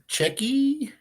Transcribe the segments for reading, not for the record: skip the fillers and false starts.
Checky.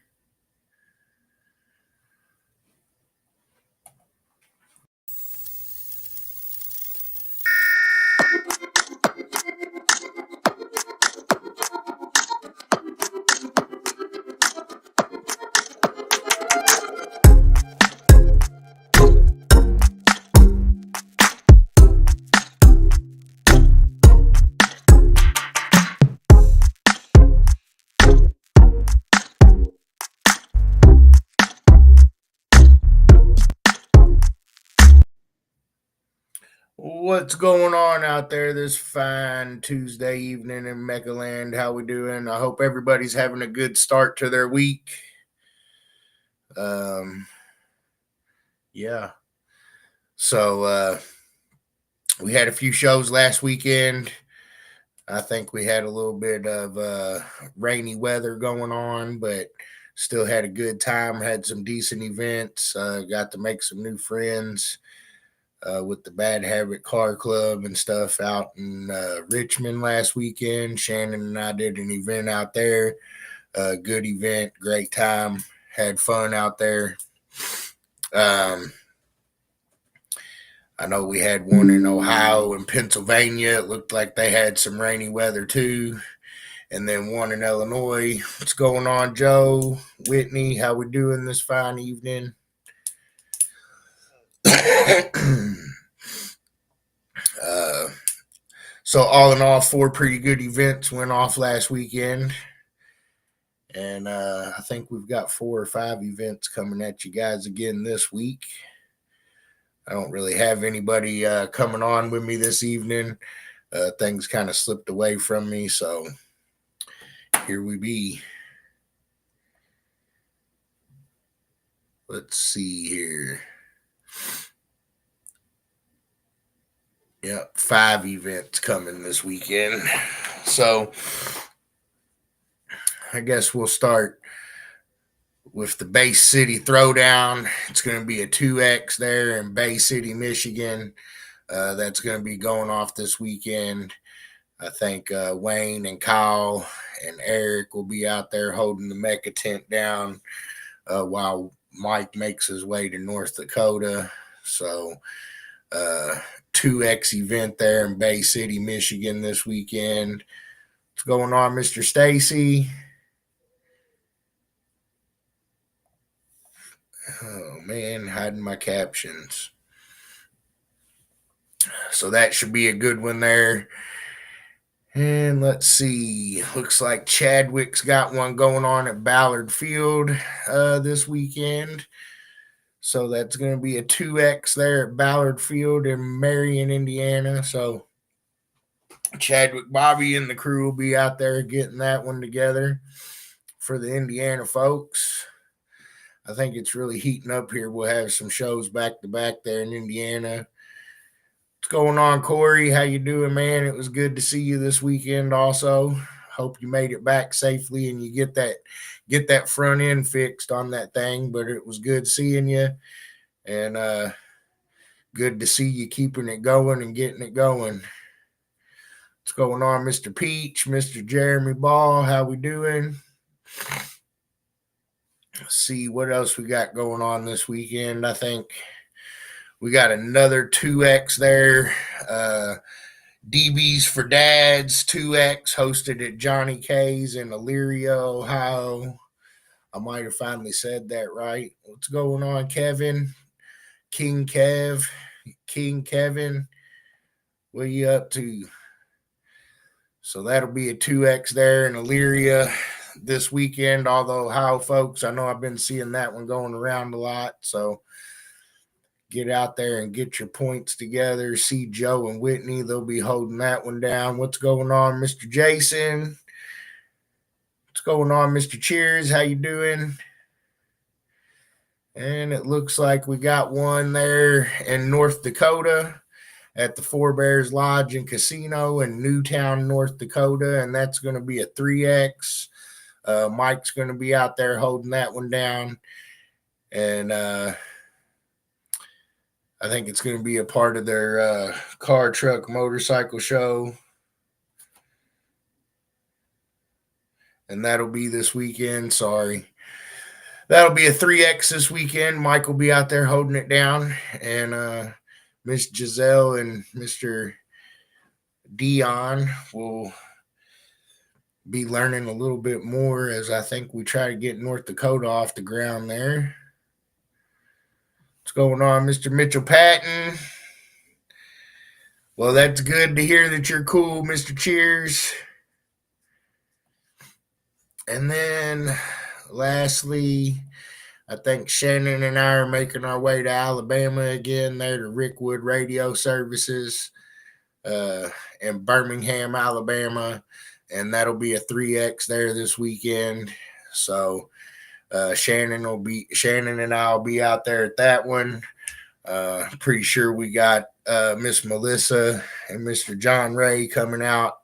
What's going on out there this fine Tuesday evening in MECA land? How we doing? I hope everybody's having a good start to their week. Um, yeah. So we had a few shows last weekend. I think we had a little bit of rainy weather going on, but still had a good time. Had some decent events. Got to make some new friends. With the Bad Habit Car Club and stuff out in Richmond last weekend. Shannon and I did an event out there. Good event, great time, had fun out there. Um, I know we had one in Ohio and Pennsylvania. It looked like they had some rainy weather too. And then one in Illinois. What's going on, Joe? Whitney, how we doing this fine evening? uh, So all in all, 4 pretty good events went off last weekend, and I think we've got 4 or 5 events coming at you guys again this week. I don't really have anybody coming on with me this evening. Things kind of slipped away from me, so here we be. Let's see here. Yep, 5 events coming this weekend. So I guess we'll start with the Bay City Throwdown. It's going to be a 2X there in Bay City, Michigan. That's going to be going off this weekend. I think Wayne and Kyle and Eric will be out there holding the MECA tent down while Mike makes his way to North Dakota. So 2X event there in Bay City, Michigan this weekend. What's going on, Mr. Stacy? Oh man, hiding my captions. So that should be a good one there. And let's see. Looks like Chadwick's got one going on at Ballard Field this weekend. So that's going to be a 2X there at Ballard Field in Marion, Indiana. So Chadwick, Bobby, and the crew will be out there getting that one together for the Indiana folks. I think it's really heating up here. We'll have some shows back to back there in Indiana. What's going on, Corey? How you doing, man? It was good to see you this weekend also. Hope you made it back safely and you get that front end fixed on that thing. But it was good seeing you, and good to see you keeping it going and getting it going. What's going on, Mr. Peach, Mr. Jeremy Ball? How we doing? Let's see what else we got going on this weekend. I think we got another 2X there. DBs for Dads 2X hosted at Johnny K's in Elyria, Ohio. I might have finally said that right. What's going on, Kevin? King Kevin. What are you up to? So that'll be a 2X there in Elyria this weekend. Although, Ohio folks, I know I've been seeing that one going around a lot. So get out there and get your points together. See Joe and Whitney. They'll be holding that one down. What's going on, Mr. Jason? What's going on, Mr. Cheers? How you doing? And it looks like we got one there in North Dakota at the Four Bears Lodge and Casino in Newtown, North Dakota. And that's going to be a 3X. Mike's going to be out there holding that one down. And I think it's going to be a part of their car, truck, motorcycle show. and that'll be this weekend. Sorry. That'll be a 3X this weekend. Mike will be out there holding it down, and Miss Giselle and Mr. Dion will be learning a little bit more as I think we try to get North Dakota off the ground there. What's going on, Mr. Mitchell Patton? Well, that's good to hear that you're cool, Mr. Cheers. And then lastly, I think Shannon and I are making our way to Alabama again, there to Rickwood Radio Services in Birmingham, Alabama. And that'll be a 3X there this weekend. So Shannon and I'll be out there at that one. Pretty sure we got Miss Melissa and Mr. John Ray coming out.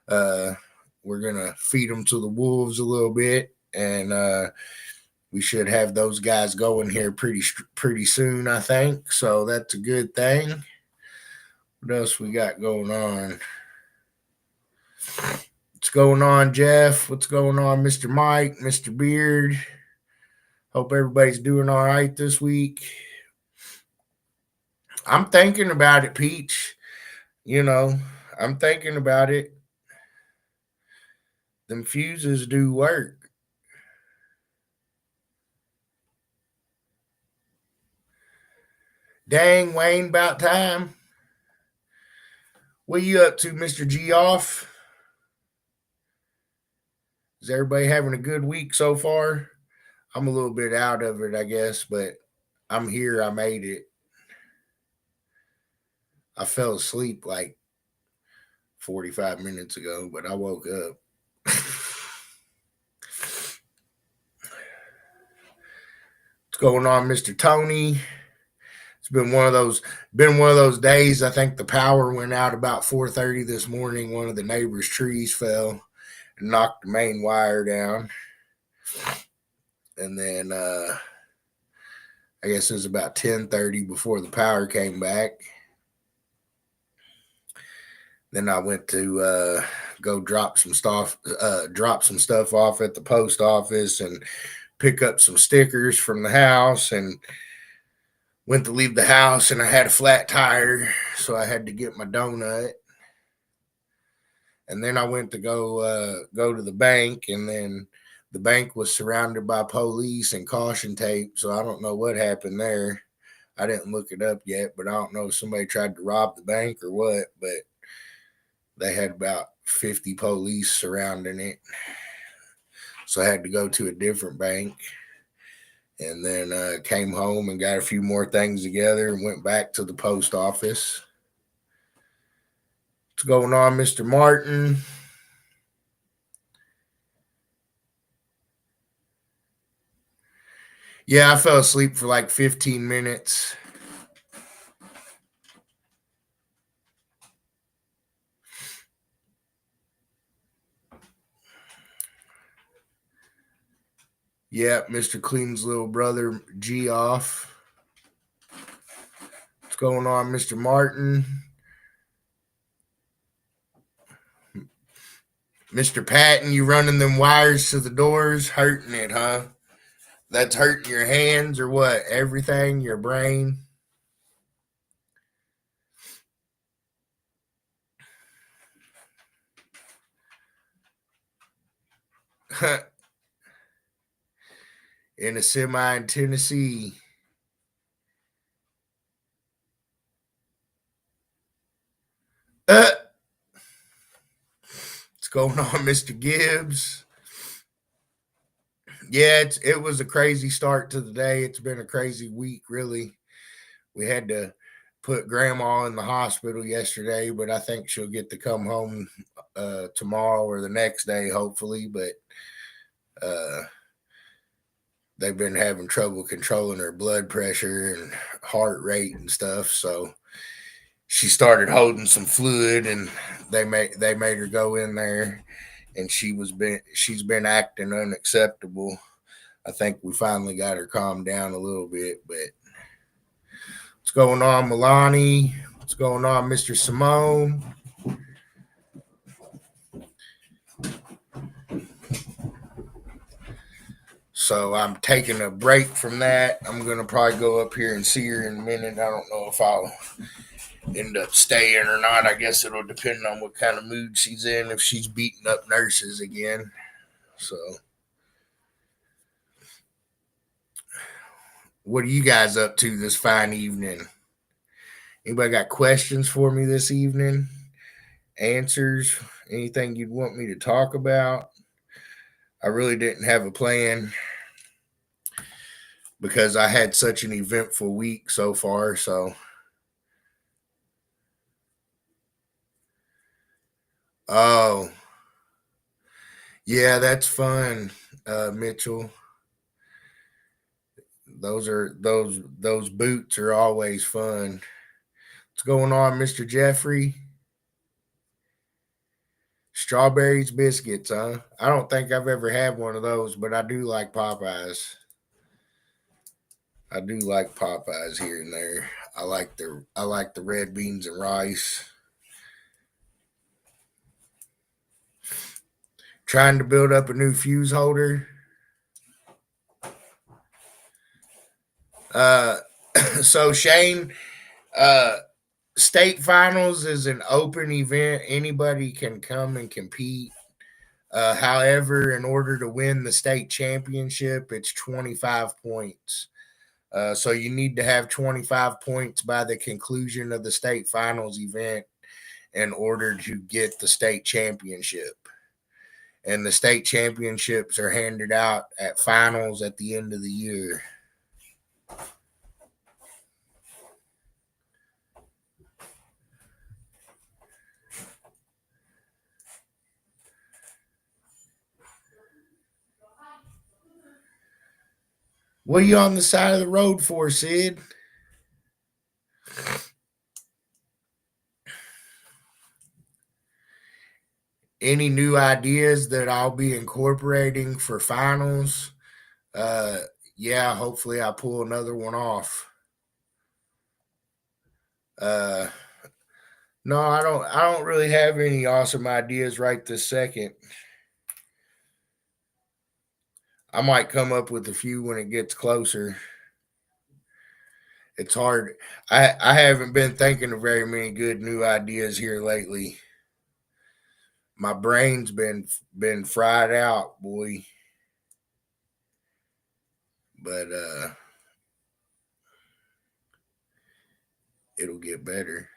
We're gonna feed them to the wolves a little bit, and we should have those guys going here pretty soon, I think. So that's a good thing. What else we got going on? What's going on, Jeff? What's going on, Mr. Mike, Mr. Beard? Hope everybody's doing all right this week. I'm thinking about it, Peach. I'm thinking about it. Them fuses do work. Dang, Wayne, about time. What you up to, Mr. G off? Is everybody having a good week so far? I'm a little bit out of it, I guess, but I'm here. I made it. I fell asleep like 45 minutes ago, but I woke up. What's going on, Mr. Tony? It's been one of those days. I think the power went out about 4:30 this morning. One of the neighbor's trees fell and knocked the main wire down. And then I guess it was about 10:30 before the power came back. Then I went to go drop some stuff off at the post office and pick up some stickers from the house, and went to leave the house, and I had a flat tire, so I had to get my donut. And then I went to go to the bank, and then the bank was surrounded by police and caution tape, so I don't know what happened there. I didn't look it up yet, but I don't know if somebody tried to rob the bank or what, but they had about 50 police surrounding it. So I had to go to a different bank, and then came home and got a few more things together and went back to the post office. What's going on, Mr. Martin? Yeah, I fell asleep for like 15 minutes. Yeah, Mr. Clean's little brother, G off. What's going on, Mr. Martin? Mr. Patton, you running them wires to the doors, hurting it, huh? That's hurting your hands or what? Everything, your brain? In a semi in Tennessee. What's going on, Mr. Gibbs? Yeah, it was a crazy start to the day. It's been a crazy week, really. We had to put Grandma in the hospital yesterday, but I think she'll get to come home tomorrow or the next day, hopefully. But they've been having trouble controlling her blood pressure and heart rate and stuff. So she started holding some fluid, and they made her go in there, and she's been acting unacceptable. I think we finally got her calmed down a little bit. But what's going on, Milani? What's going on, Mr. Simone? So I'm taking a break from that. I'm gonna probably go up here and see her in a minute. I don't know if I'll end up staying or not. I guess it'll depend on what kind of mood she's in. If she's beating up nurses again. So, what are you guys up to this fine evening? Anybody got questions for me this evening? Answers? Anything you'd want me to talk about? I really didn't have a plan because I had such an eventful week so far. So, oh, yeah, that's fun, Mitchell. Those boots are always fun. What's going on, Mr. Jeffrey? Strawberries biscuits, huh? I don't think I've ever had one of those, but I do like Popeyes. I do like Popeyes here and there. I like the red beans and rice. Trying to build up a new fuse holder. Uh, so Shane, uh, state finals is an open event. Anybody can come and compete. However, in order to win the state championship, it's 25 points. So you need to have 25 points by the conclusion of the state finals event in order to get the state championship. And the state championships are handed out at finals at the end of the year. What are you on the side of the road for, Sid? Any new ideas that I'll be incorporating for finals? Uh, yeah, hopefully I pull another one off. Uh, no, I don't. I don't really have any awesome ideas right this second. I might come up with a few when it gets closer. It's hard. I haven't been thinking of very many good new ideas here lately. My brain's been fried out, boy. But it'll get better.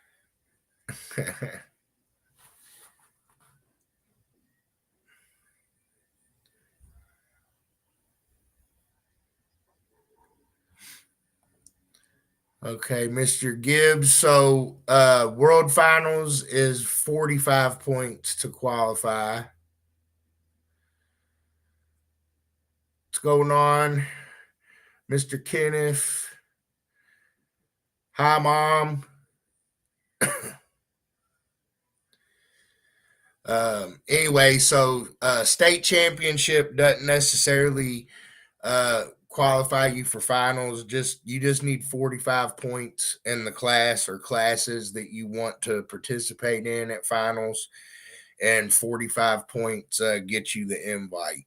Okay, Mr. Gibbs. So world finals is 45 points to qualify. What's going on? Mr. Kenneth. Hi, Mom. Anyway, so state championship doesn't necessarily qualify you for finals. You just need 45 points in the class or classes that you want to participate in at finals, and 45 points get you the invite.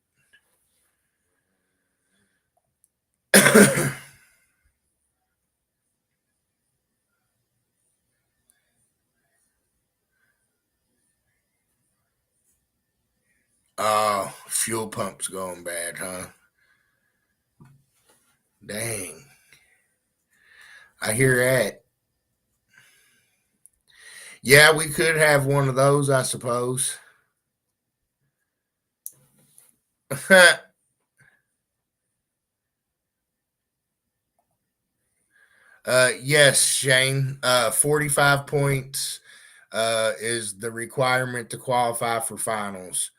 Oh, fuel pump's going bad, huh? Dang. I hear that. Yeah, we could have one of those, I suppose. Yes, Shane. 45 points is the requirement to qualify for finals.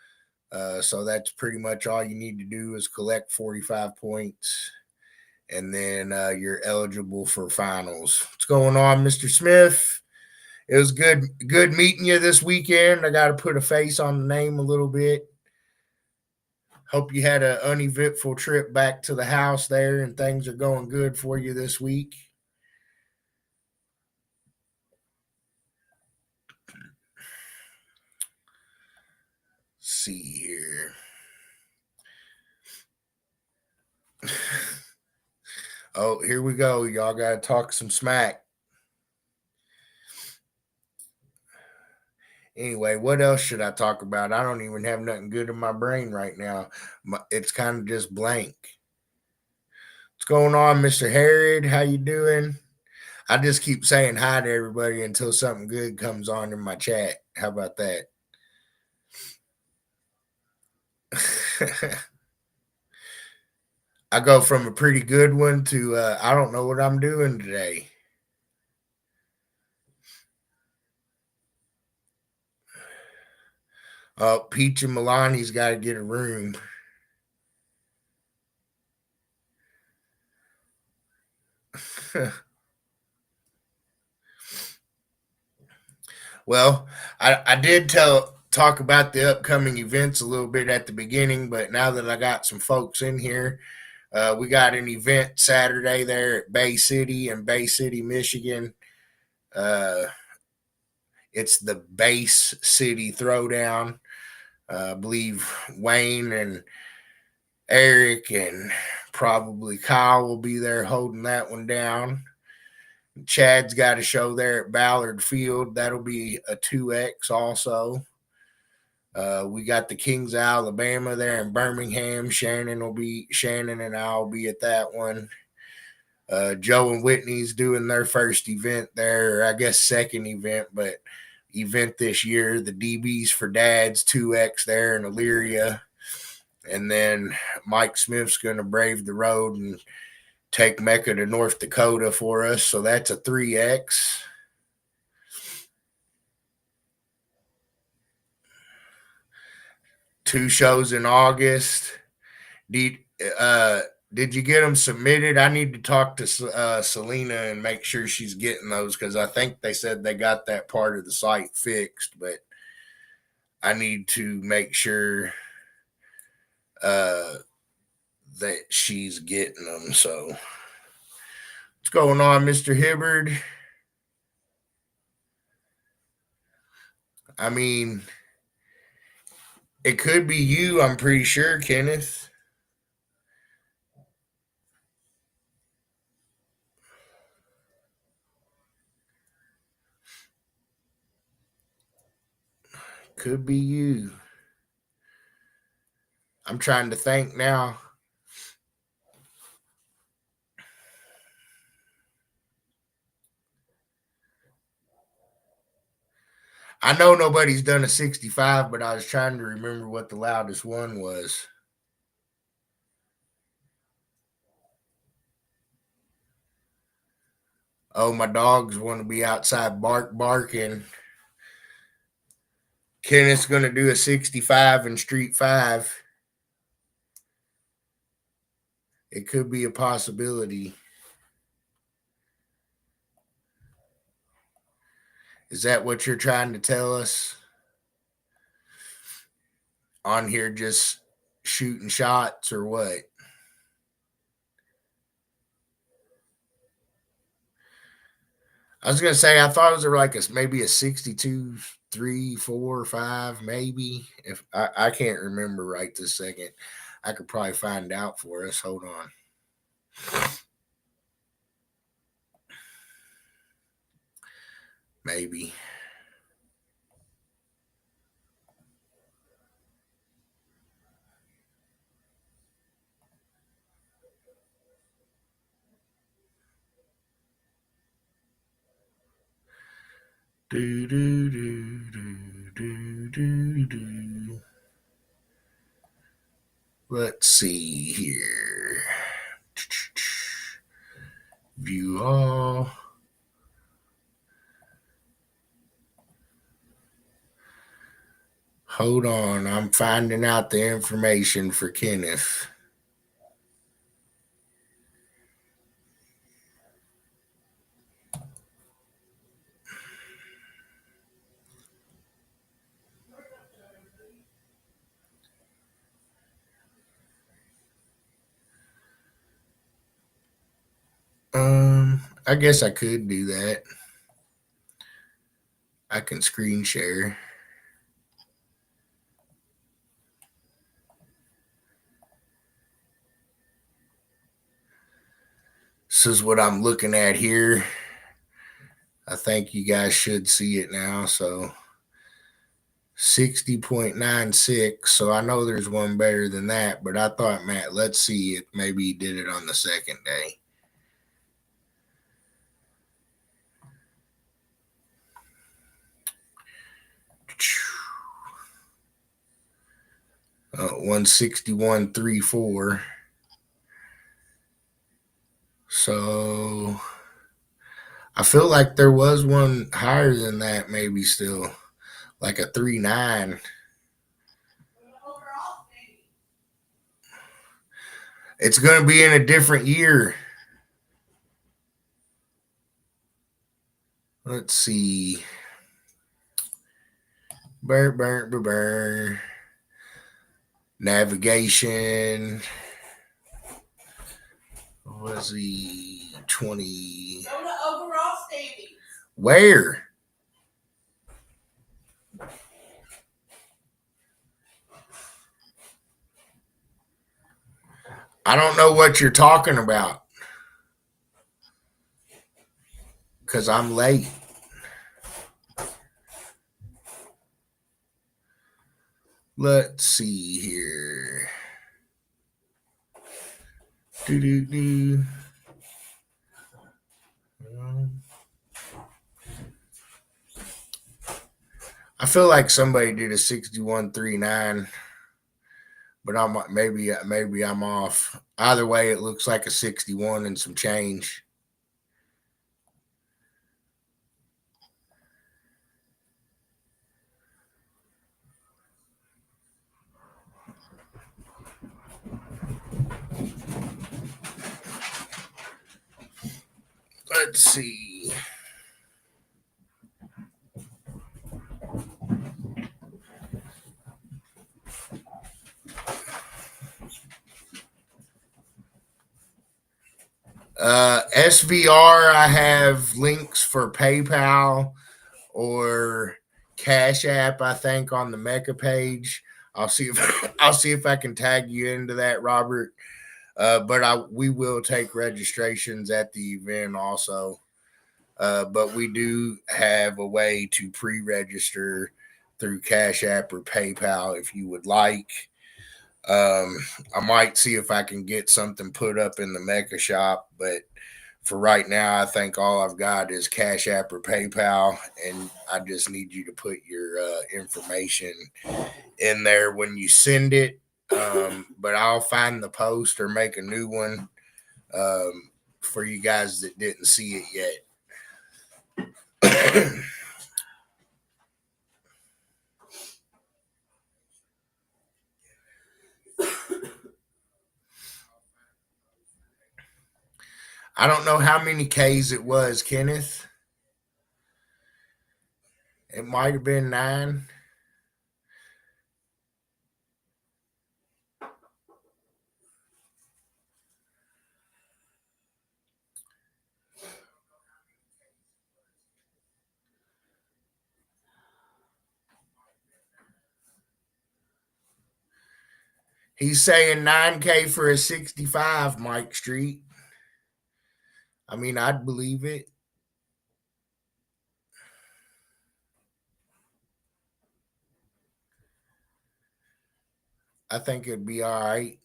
So that's pretty much all you need to do is collect 45 points, and then you're eligible for finals. What's going on, Mr. Smith? It was good meeting you this weekend. I got to put a face on the name a little bit. Hope you had an uneventful trip back to the house there, and things are going good for you this week. See here. Oh, here we go. Y'all got to talk some smack. Anyway, what else should I talk about? I don't even have nothing good in my brain right now. It's kind of just blank. What's going on, Mr. Harrod? How you doing? I just keep saying hi to everybody until something good comes on in my chat. How about that? I go from a pretty good one to I don't know what I'm doing today. Peach and Milani's got to get a room. Well, I did talk about the upcoming events a little bit at the beginning, but now that I got some folks in here, we got an event Saturday there at Bay City in Bay City, Michigan. Uh, it's the Base City Throwdown. I believe Wayne and Eric and probably Kyle will be there holding that one down. Chad's got a show there at Ballard Field. That'll be a 2X also. We got the Kings of Alabama there in Birmingham. Shannon and I'll be at that one. Joe and Whitney's doing their first event there, or I guess second event, but event this year. The DBs for Dads 2X there in Elyria. And then Mike Smith's going to brave the road and take MECA to North Dakota for us. So that's a 3X. Two shows in August. Did, did you get them submitted? I need to talk to Selena and make sure she's getting those because I think they said they got that part of the site fixed, but I need to make sure uh, that she's getting them. So, what's going on, Mr. Hibbard? I mean, it could be you, I'm pretty sure, Kenneth. Could be you. I'm trying to think now. I know nobody's done a 65, but I was trying to remember what the loudest one was. Oh, my dogs want to be outside barking. Kenneth's going to do a 65 in Street 5. It could be a possibility. Is that what you're trying to tell us? On here just shooting shots or what? I was gonna say I thought it was like maybe a 62, 3, 4, 5, maybe. If I can't remember right this second. I could probably find out for us. Hold on. Maybe. Do do do do do do do. Let's see here. View all. Hold on, I'm finding out the information for Kenneth. I guess I could do that. I can screen share. This is what I'm looking at here. I think you guys should see it now. So 60.96. So I know there's one better than that, but I thought, Matt, let's see if maybe he did it on the second day. Uh, 161.34. So I feel like there was one higher than that, maybe still, like a 3.9. It's going to be in a different year. Let's see. Burr. Navigation. What was he? 20. Go to overall standings. Where? I don't know what you're talking about because I'm late. Let's see here. I feel like somebody did a 61.39, but maybe I'm off. Either way, it looks like a 61 and some change. Let's see. SVR, I have links for PayPal or Cash App, I think, on the MECA page. I'll see if I can tag you into that, Robert. But we will take registrations at the event also. But we do have a way to pre-register through Cash App or PayPal if you would like. I might see if I can get something put up in the MECA shop, but for right now, I think all I've got is Cash App or PayPal, and I just need you to put your information in there when you send it. But I'll find the post or make a new one for you guys that didn't see it yet. I don't know how many Ks it was, Kenneth. It might have been 9. He's saying 9K for a 65, Mike Street. I mean, I'd believe it. I think it'd be all right.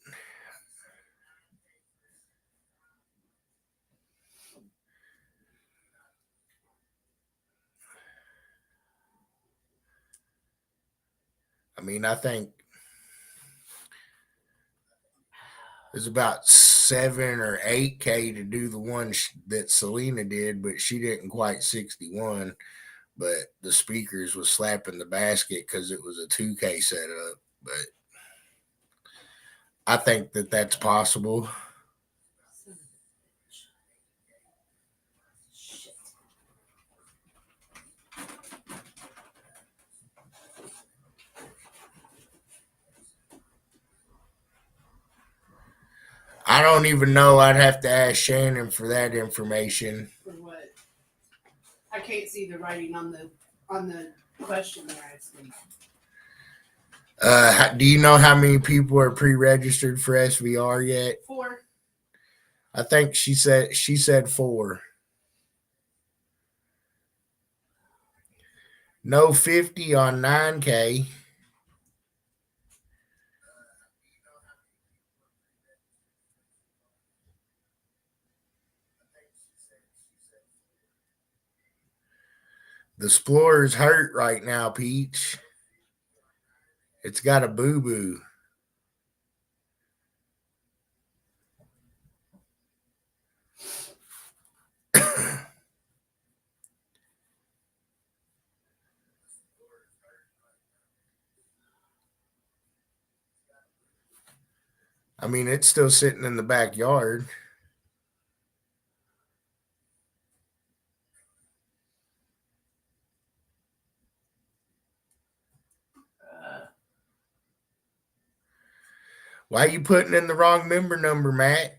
I mean, I think it's about 7 or 8K to do the one that Selena did, but she didn't quite 61. But the speakers was slapping the basket because it was a 2K setup. But I think that that's possible. I don't even know. I'd have to ask Shannon for that information. For what? I can't see the writing on the question they're asking. Do you know how many people are pre-registered for SVR yet? 4. I think she said 4. No 50 on 9K. The Explorer's hurt right now, Peach. It's got a boo boo. I mean, it's still sitting in the backyard. Why are you putting in the wrong member number, Matt?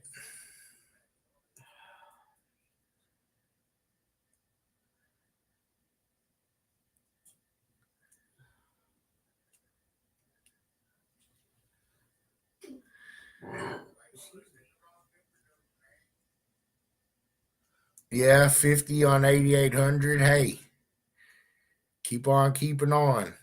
Yeah, 50 on 8,800. Hey, keep on keeping on.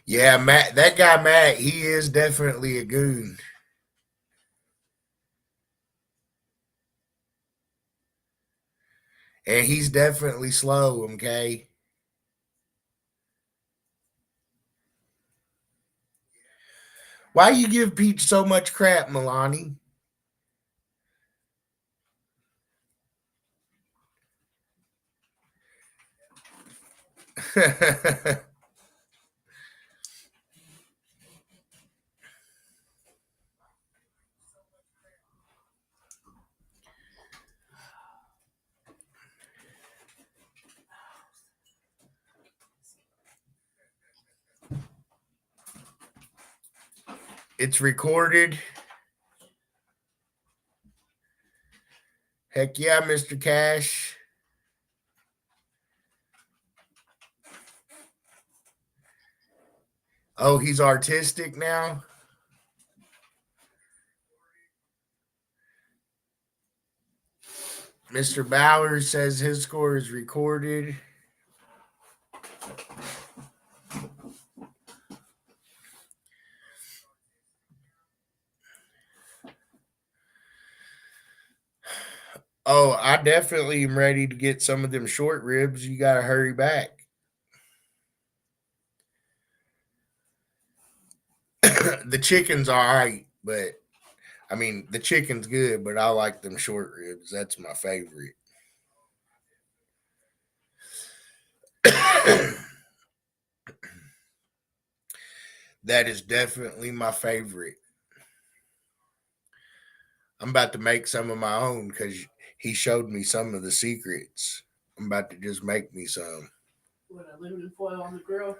Yeah, Matt, that guy Matt, he is definitely a goon. And he's definitely slow, okay? Why you give Peach so much crap, Milani? It's recorded. Heck yeah, Mr. Cash. Oh, he's artistic now? Mr. Bowers says his score is recorded. Oh, I definitely am ready to get some of them short ribs. You got to hurry back. The chicken's all right, but I mean, the chicken's good, but I like them short ribs. That's my favorite. That is definitely my favorite. I'm about to make some of my own because he showed me some of the secrets. I'm about to just make me some. What, aluminum foil on the grill?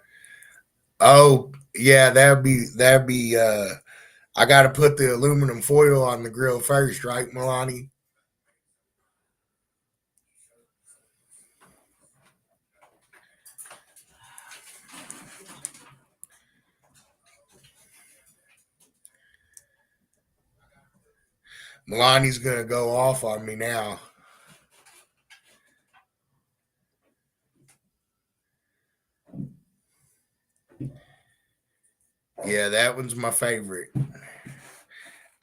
Oh, yeah, that'd be I gotta put the aluminum foil on the grill first, right, Milani? Milani's gonna go off on me now. Yeah, that one's my favorite.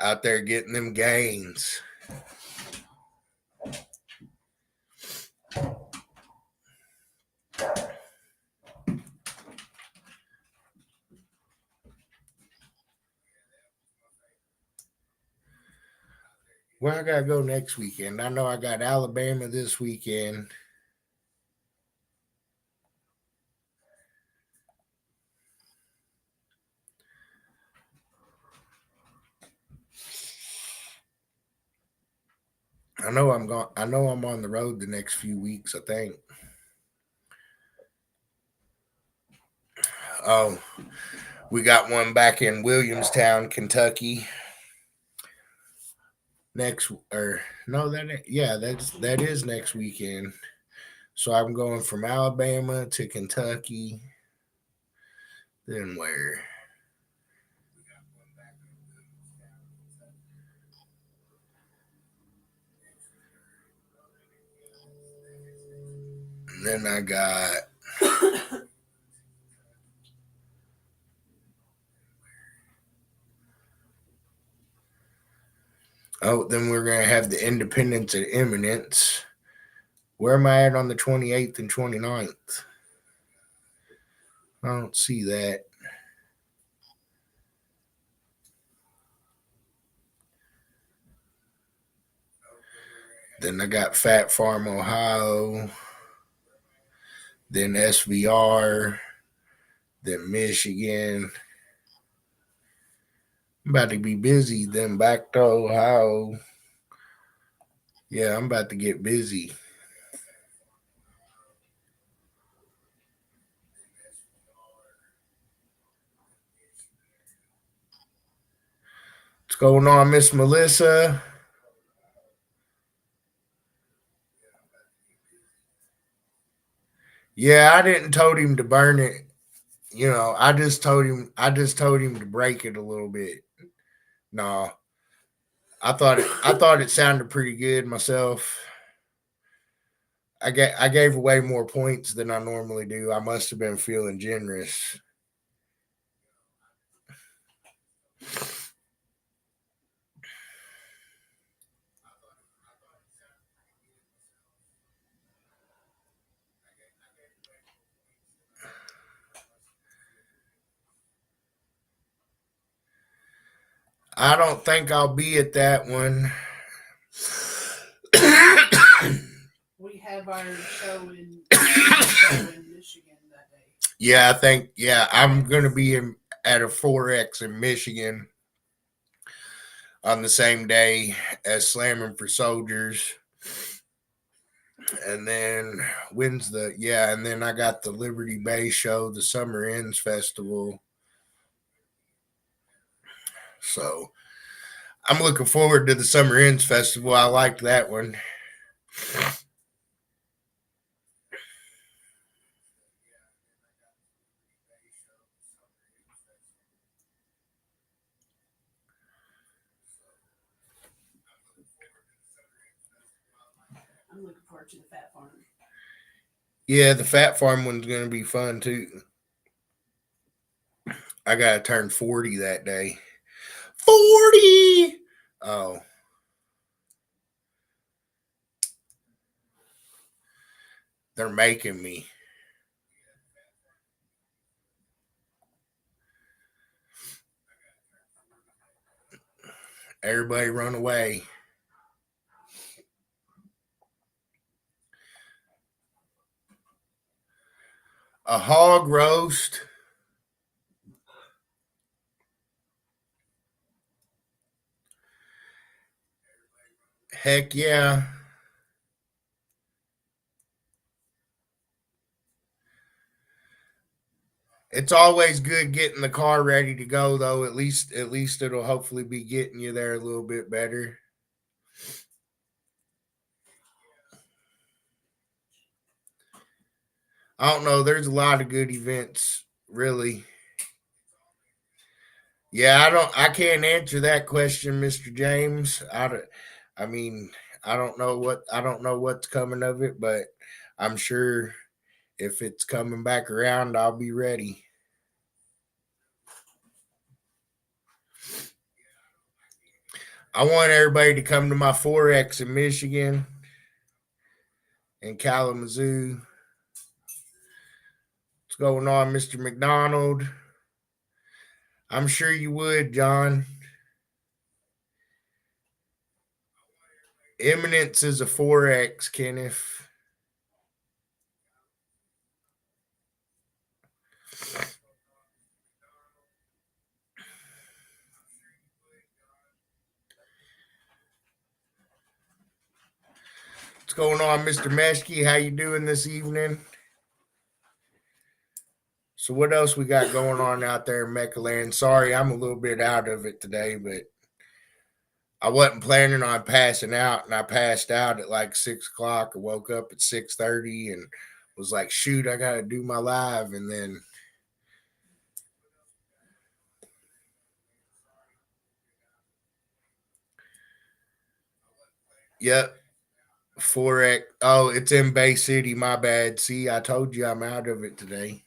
Out there getting them gains. Where I gotta go next weekend? I know I got Alabama this weekend. I know I'm on the road the next few weeks, I think. Oh, we got one back in Williamstown, Kentucky. next or no that is next weekend. So I'm going from Alabama to Kentucky. Then where? And then I got then we're gonna have the Independence and Eminence. Where am I at on the 28th and 29th? I don't see that. Then I got Fat Farm, Ohio. Then SVR. Then Michigan. I'm about to be busy. Then back to Ohio. Yeah, I'm about to get busy. What's going on, Miss Melissa? Yeah, I didn't told him to burn it. I just told him to break it a little bit. No. I thought it sounded pretty good myself. I gave away more points than I normally do. I must have been feeling generous. I don't think I'll be at that one. We have our show in Michigan that day. Yeah, I'm gonna be at a 4X in Michigan on the same day as Slamming for Soldiers. And then and then I got the Liberty Bay show, the Summer Ends Festival. So I'm looking forward to the Summer Ends Festival. I like that one. I'm looking forward to the Fat Farm. Yeah, the Fat Farm one's gonna be fun too. I gotta turn 40 that day. 40. Oh, they're making me. Everybody run away. A hog roast. Heck yeah. It's always good getting the car ready to go though. At least it'll hopefully be getting you there a little bit better. I don't know. There's a lot of good events, really. Yeah, I can't answer that question, Mr. James. I mean, I don't know what's coming of it, but I'm sure if it's coming back around, I'll be ready. I want everybody to come to my 4X in Michigan and Kalamazoo. What's going on, Mr. McDonald? I'm sure you would, John. Eminence is a 4X, Kenneth. What's going on, Mr. Meshke? How you doing this evening? So what else we got going on out there in MECA land? Sorry, I'm a little bit out of it today, but I wasn't planning on passing out, and I passed out at like 6 o'clock. I woke up at 6:30 and was like, "Shoot, I gotta do my live." And then, yep, Forex. Oh, it's in Bay City. My bad. See, I told you I'm out of it today.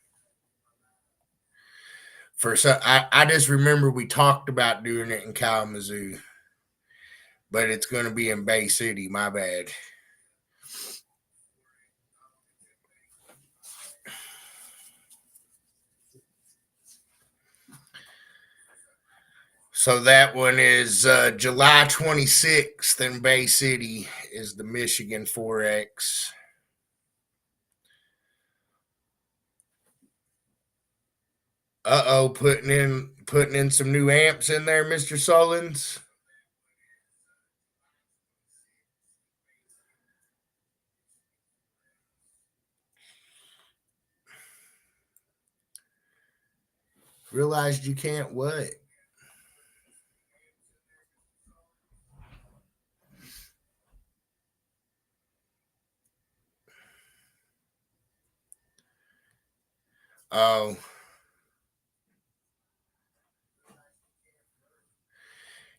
I just remember we talked about doing it in Kalamazoo, but it's going to be in Bay City. My bad. So that one is July 26th in Bay City is the Michigan Forex. Putting in some new amps in there, Mr. Sullins. Realized you can't what? Oh.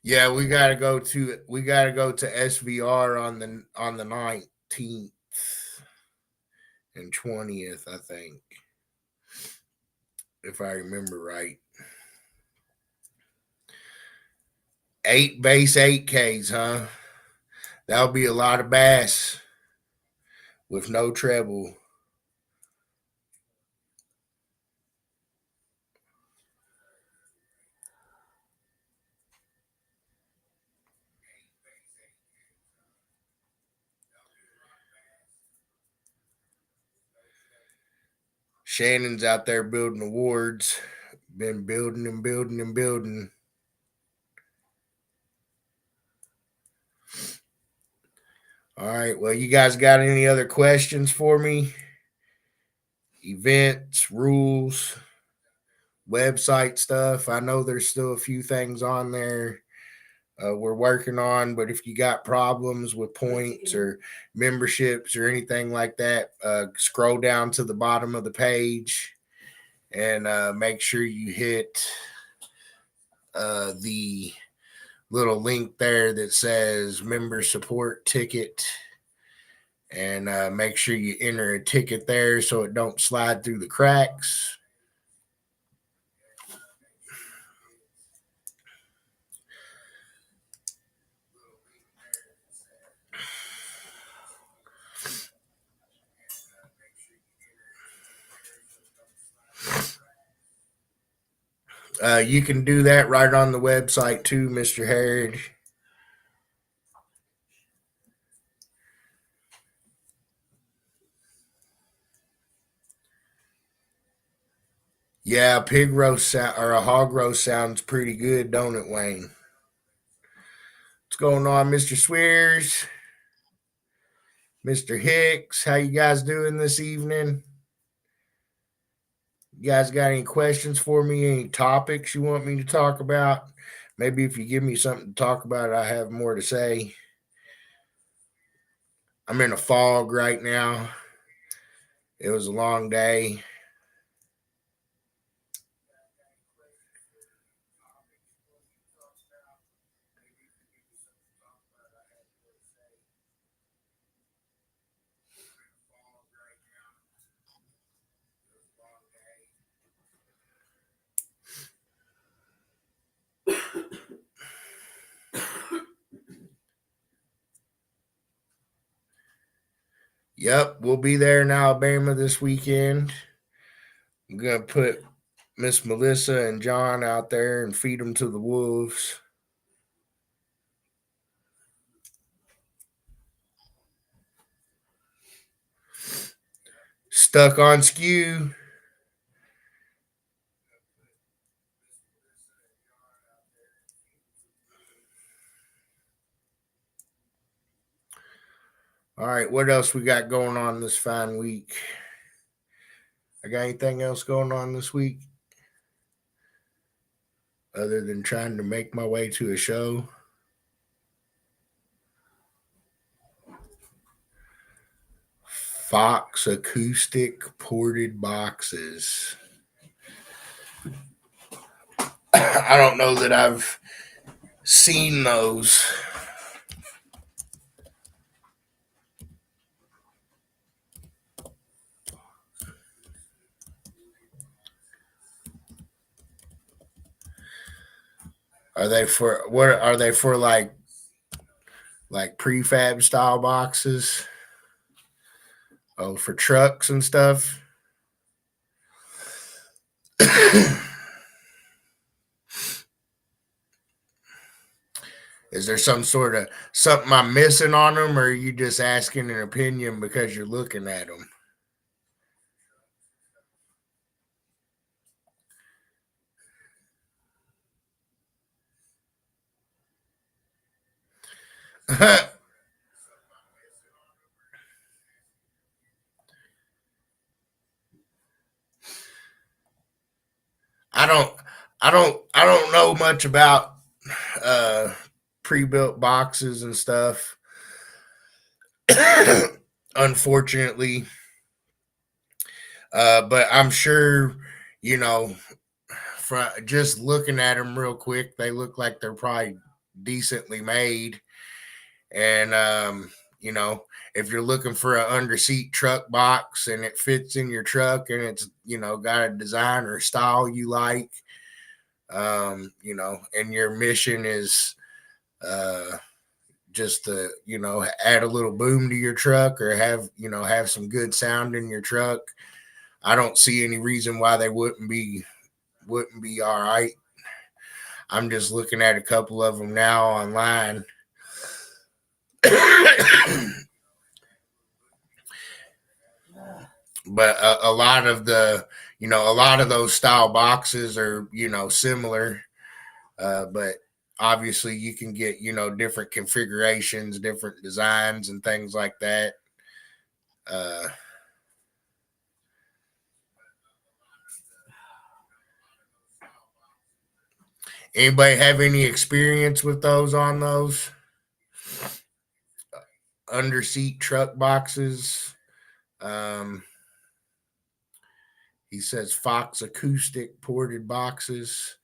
Yeah, we gotta go to SVR on the 19th and 20th, I think, if I remember right. 8 Ks, huh? That'll be a lot of bass with no treble. Shannon's out there building awards. Been building and building and building. All right. Well, you guys got any other questions for me? Events, rules, website stuff. I know there's still a few things on there we're working on, but if you got problems with points or memberships or anything like that, scroll down to the bottom of the page and make sure you hit the little link there that says member support ticket, and make sure you enter a ticket there so it don't slide through the cracks. You can do that right on the website too, Mr. Harrod. Yeah, a pig roast or a hog roast sounds pretty good, don't it, Wayne? What's going on, Mr. Swears? Mr. Hicks, how you guys doing this evening? You guys got any questions for me? Any topics you want me to talk about? Maybe if you give me something to talk about, I have more to say. I'm in a fog right now. It was a long day. Yep, we'll be there in Alabama this weekend. I'm gonna put Miss Melissa and John out there and feed them to the wolves. Stuck on skew. All right, what else we got going on this fine week? I got anything else going on this week other than trying to make my way to a show? Fox acoustic ported boxes. I don't know that I've seen those. Are they for what are they for, like prefab style boxes? Oh, for trucks and stuff. Is there some sort of something I'm missing on them, or are you just asking an opinion because you're looking at them? I don't, I don't know much about uh, pre-built boxes and stuff. Unfortunately, but I'm sure you know from just looking at them real quick, they look like they're probably decently made. And if you're looking for an under seat truck box and it fits in your truck and it's got a design or style you like, and your mission is just to add a little boom to your truck or have some good sound in your truck. I don't see any reason why they wouldn't be all right. I'm just looking at a couple of them now online. But a lot of those style boxes are similar, but obviously you can get different configurations, different designs, and things like that. uh Anybody have any experience with those under seat truck boxes? um he says Fox acoustic ported boxes.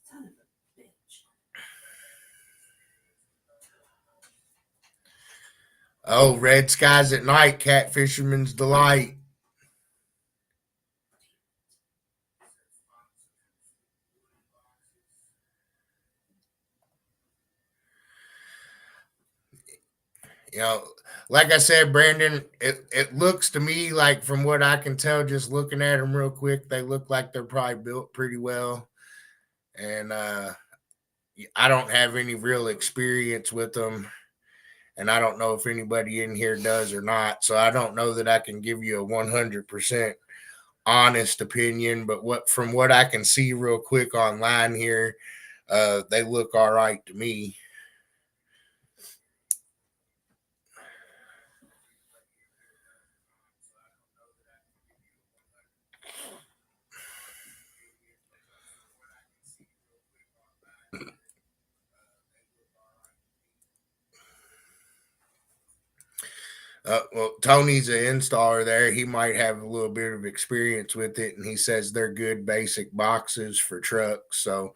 Son of a bitch. Oh, red skies at night, catfisherman's delight. you know, like I said, Brandon, it looks to me like, from what I can tell, just looking at them real quick, they look like they're probably built pretty well. And I don't have any real experience with them. And I don't know if anybody in here does or not. So I don't know that I can give you a 100% honest opinion. But from what I can see real quick online here, they look all right to me. Well, Tony's an installer there. He might have a little bit of experience with it, and he says they're good basic boxes for trucks. So,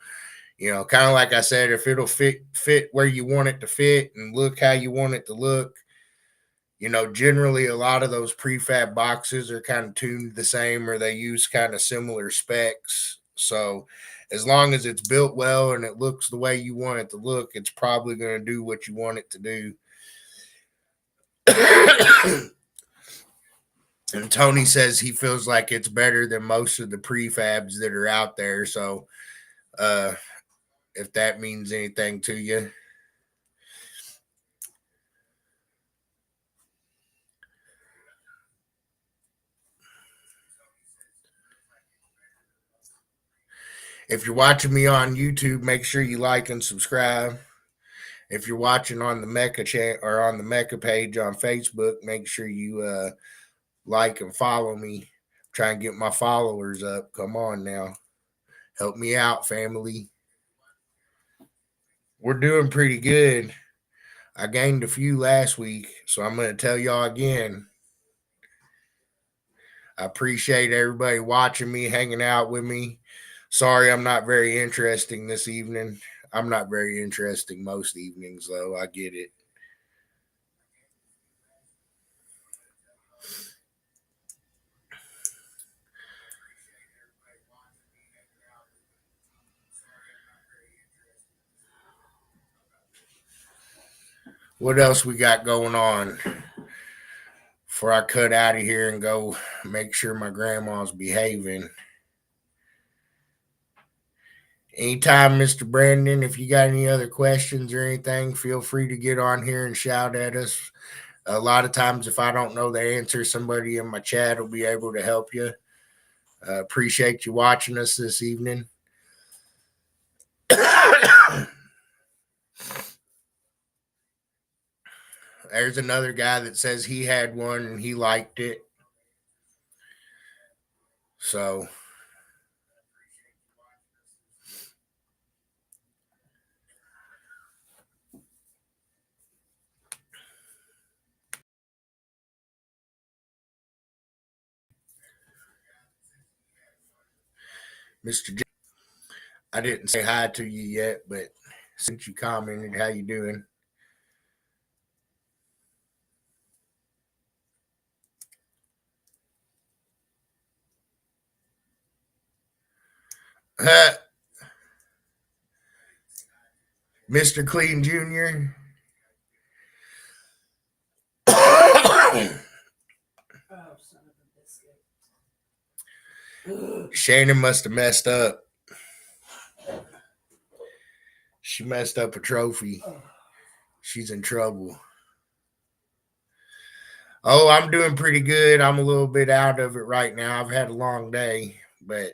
kind of like I said, if it'll fit where you want it to fit and look how you want it to look, generally a lot of those prefab boxes are kind of tuned the same, or they use kind of similar specs. So, as long as it's built well and it looks the way you want it to look, it's probably going to do what you want it to do. And Tony says he feels like it's better than most of the prefabs that are out there. So, if that means anything to you. If you're watching me on YouTube, make sure you like and subscribe. If you're watching on the MECA chat or on the MECA page on Facebook, make sure you like and follow me. Try and get my followers up. Come on now. Help me out, family. We're doing pretty good. I gained a few last week, so I'm going to tell y'all again. I appreciate everybody watching me, hanging out with me. Sorry, I'm not very interesting this evening. I'm not very interesting most evenings, though. I get it. What else we got going on? Before I cut out of here and go make sure my grandma's behaving. Anytime, Mr. Brandon, if you got any other questions or anything, feel free to get on here and shout at us. A lot of times, if I don't know the answer, somebody in my chat will be able to help you. Appreciate you watching us this evening. There's another guy that says he had one and he liked it. So, Mr. J, I didn't say hi to you yet, but since you commented, how you doing? Mr. Clean Jr. Oh, son of a biscuit. Shannon must have messed up. She messed up a trophy. She's in trouble. Oh, I'm doing pretty good. I'm a little bit out of it right now. I've had a long day, but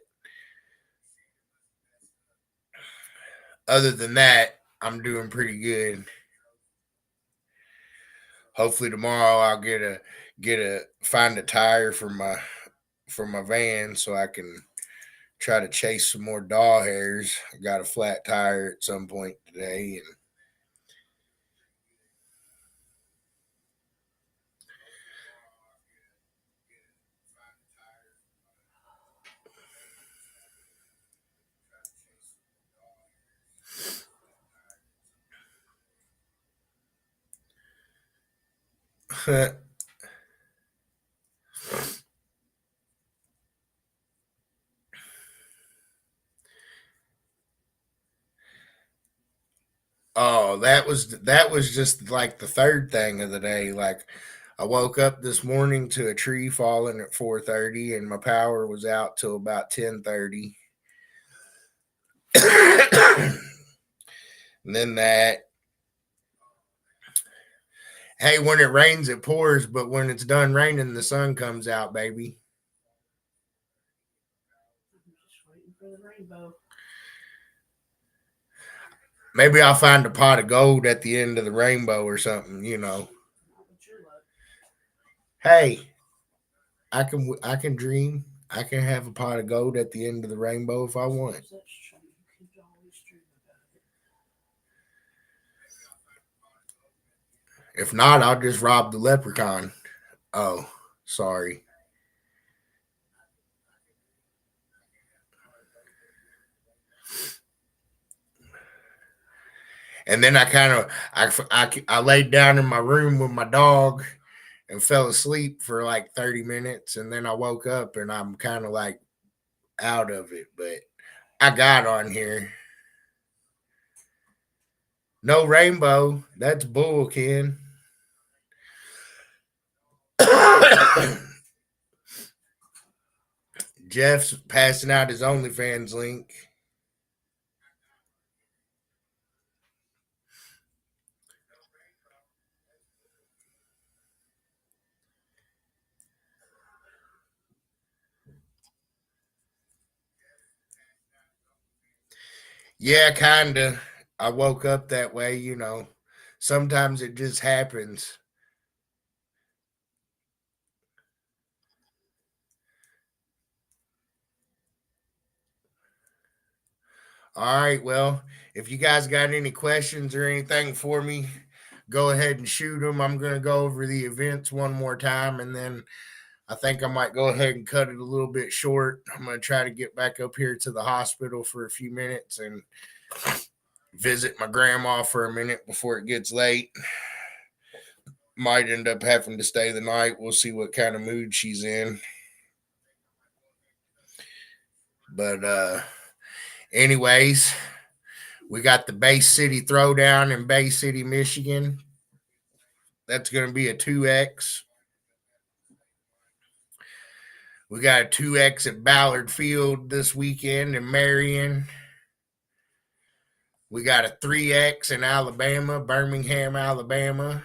other than that, I'm doing pretty good. Hopefully tomorrow I'll find a tire for my van so I can try to chase some more dog hairs. I got a flat tire at some point today and oh, that was just like the third thing of the day. Like I woke up this morning to a tree falling at 4:30 and my power was out till about 10:30. And then that, hey, when it rains it pours, but when it's done raining the sun comes out, baby. I'm just waiting for the rainbow. Maybe I'll find a pot of gold at the end of the rainbow or something, you know. Not with your luck. Hey, I can dream. I can have a pot of gold at the end of the rainbow if I want. That's true. You can always dream about it. If not, I'll just rob the leprechaun. Oh, sorry. And then I laid down in my room with my dog and fell asleep for like 30 minutes. And then I woke up and I'm kind of like out of it. But I got on here. No rainbow. That's bull, Ken. Jeff's passing out his OnlyFans link. Yeah, kinda. I woke up that way, you know. Sometimes it just happens. All right, well, if you guys got any questions or anything for me, go ahead and shoot them. I'm going to go over the events one more time and then I think I might go ahead and cut it a little bit short. I'm going to try to get back up here to the hospital for a few minutes and visit my grandma for a minute before it gets late. Might end up having to stay the night. We'll see what kind of mood she's in. But anyways, we got the Bay City Throwdown in Bay City, Michigan. That's going to be a 2X. We got a 2X at Ballard Field this weekend in Marion. We got a 3X in Alabama, Birmingham, Alabama.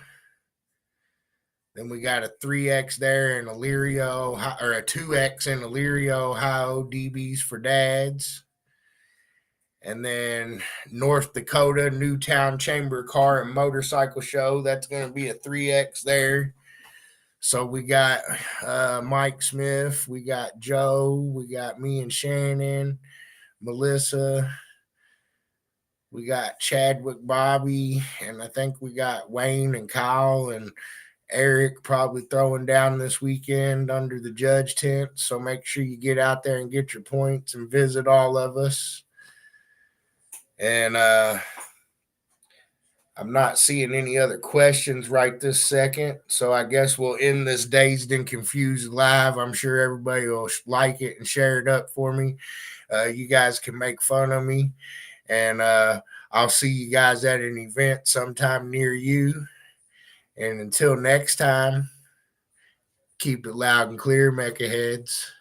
Then we got a 3X there in Elyria, Ohio, or a 2X in Elyria, Ohio, DBs for dads. And then North Dakota, Newtown Chamber Car and Motorcycle Show. That's going to be a 3X there. So we got Mike Smith, we got Joe, we got me and Shannon, Melissa, we got Chadwick, Bobby, and I think we got Wayne and Kyle and Eric probably throwing down this weekend under the judge tent. So make sure you get out there and get your points and visit all of us. And I'm not seeing any other questions right this second. So I guess we'll end this Dazed and Confused live. I'm sure everybody will like it and share it up for me. You guys can make fun of me. And I'll see you guys at an event sometime near you. And until next time, keep it loud and clear, MECA heads.